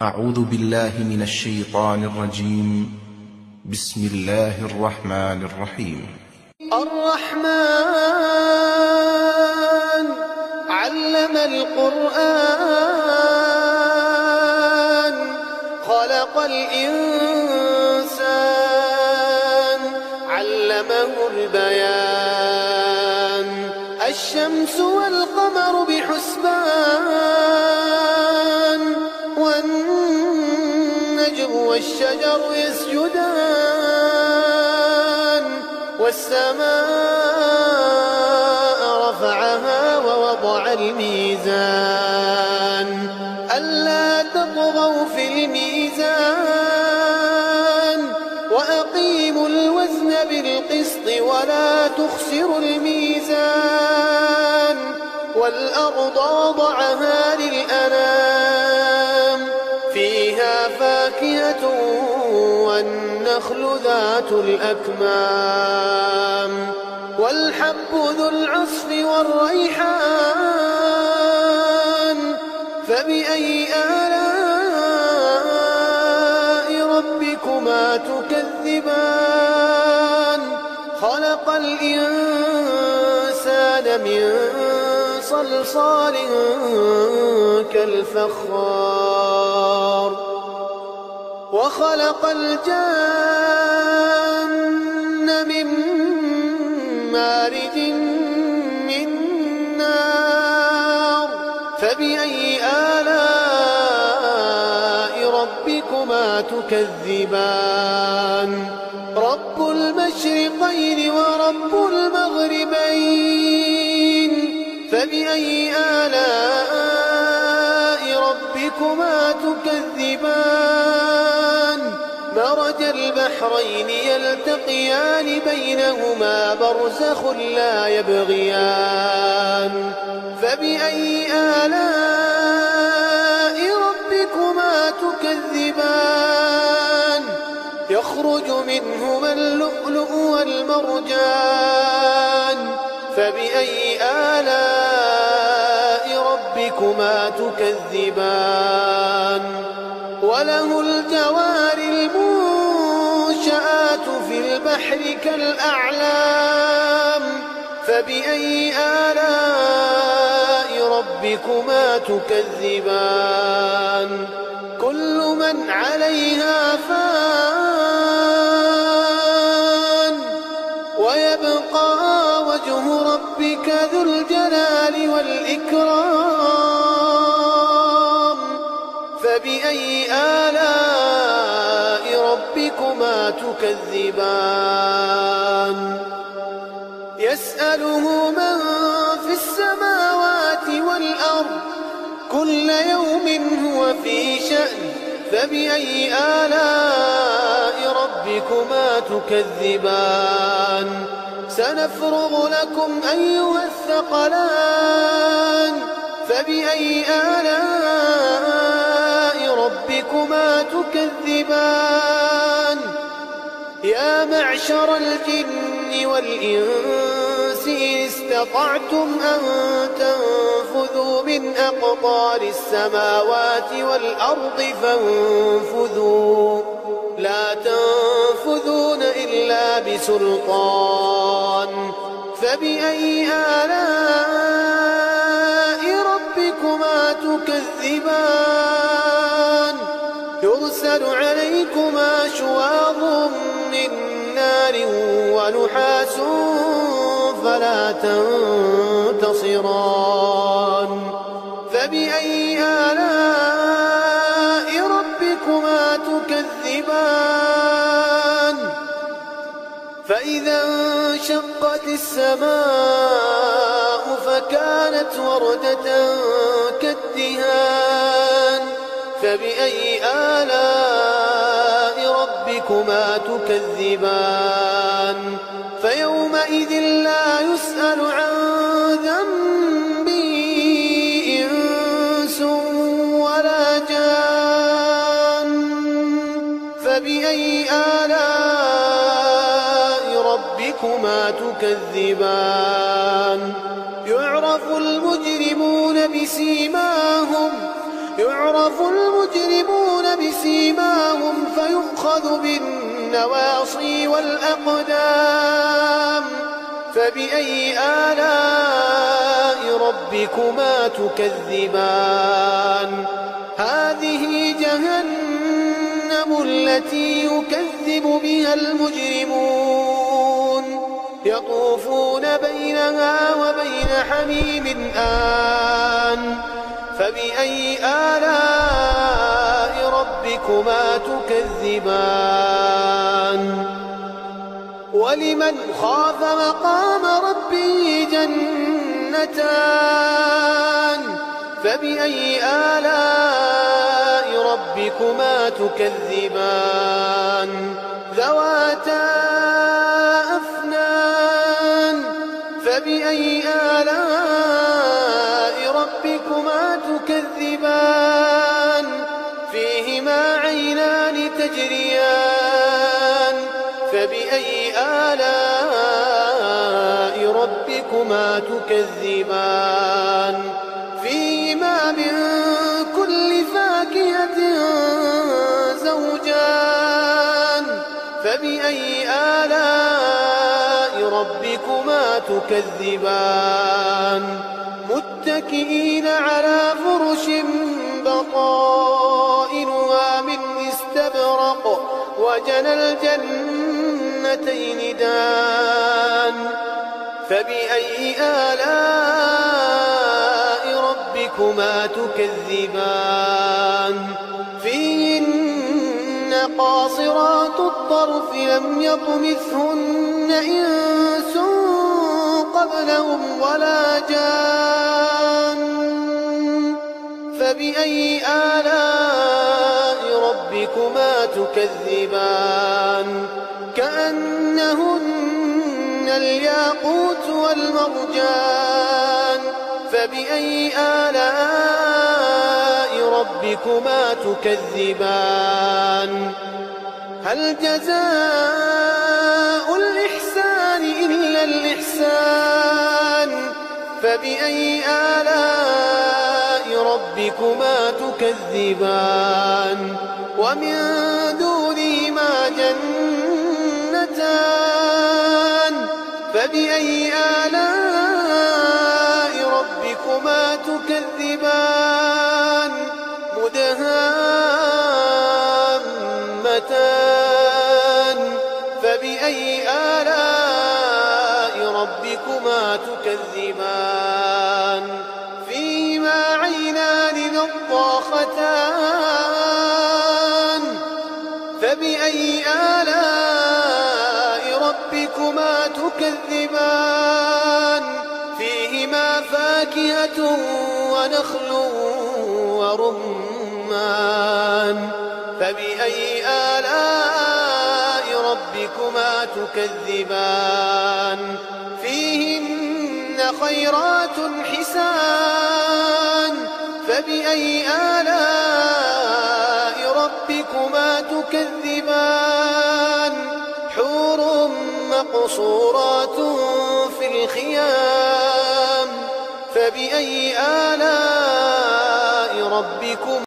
أعوذ بالله من الشيطان الرجيم. بسم الله الرحمن الرحيم. الرحمن علم القرآن خلق الإنسان علمه البيان الشمس والقمر بحسبان والنجم والشجر يسجدان والسماء رفعها ووضع الميزان ألا تطغوا في الميزان وأقيموا الوزن بالقسط ولا تخسروا الميزان والأرض وضعها للأنام فيها فاكهة والنخل ذات الأكمام والحب ذو العصف والريحان فبأي آلاء ربكما تكذبان خلق الإنسان من صلصال كالفخار وخلق الجان من مارج من نار فبأي آلاء ربكما تكذبان رب المشرقين ورب المغربين فبأي آلاء ربكما تكذبان مرج البحرين يلتقيان بينهما برزخ لا يبغيان فبأي آلاء ربكما تكذبان يخرج منهما اللؤلؤ والمرجان فبأي آلاء ربكما تكذبان وله الجوار المنشآت في البحر كالأعلام فبأي آلاء ربكما تكذبان كل من عليها فان ويبقى وجه ربك ذو الجلال والإكرام فبأي آلاء ربكما تكذبان يسأله من في السماوات والأرض كل يوم هو في شأن فبأي آلاء ربكما تكذبان سنفرغ لكم أيها الثقلان فبأي آلاء ربكما تكذبان يا معشر الجن والإنس إن استطعتم أن تنفذوا من أقطار السماوات والأرض فانفذوا لا تنفذون إلا بسلطان فبأي آلاء ربكما تكذبان يرسل عليكما شواظ من نار ونحاس فلا تنتصران فبأي آلاء ربكما تكذبان فإذا انشقت السماء فكانت وردة كالدهان فبأي آلاء ربكما تكذبان فيومئذ لا يسأل عن ذنبه إنس ولا جان فبأي آلاء ربكما تكذبان يعرف المجرمون بسيماهم يعرف يعرف المجرمون بسيماهم فيؤخذ بالنواصي والأقدام. فبأي آلاء ربكما تكذبان؟ هذه جهنم التي يكذب بها المجرمون، يطوفون بينها وبين حميم آن. فبأي آلاء ربكما تكذبان؟ ولمن خاف مقام ربه جنتان. فبأي آلاء ربكما تكذبان؟ ذواتا أفنان. فبأي آلاء ربكما تكذبان؟ فيهما عينان تجريان. فبأي آلاء ربكما تكذبان؟ فيهما من كل فاكهة زوجان. فبأي آلاء ربكما تكذبان؟ متكئين على فرش بطائنها من استبرق وجنى الجنتين دان. فبأي آلاء ربكما تكذبان؟ فيهن قاصرات الطرف لم يطمثهن إنس قبلهم ولا جان. فبأي آلاء ربكما تكذبان؟ كأنهن الياقوت والمرجان. فبأي آلاء ربكما تكذبان؟ هل جزاء الإحسان إلا الإحسان؟ فبأي آلاء ربكما تكذبان؟ ومن دونهما جنتان. فبأي آلاء ربكما تكذبان؟ مدهامتان. فبأي آلاء ربكما تكذبان؟ فيهما عينان نضاختان. فبأي آلاء ربكما تكذبان؟ فيهما فاكهة ونخل ورمان. فبأي آلاء ربكما تكذبان؟ فيهن خيرات حسان. فبأي آلاء ربكما تكذبان؟ حور مقصورات في الخيام. فبأي آلاء ربكما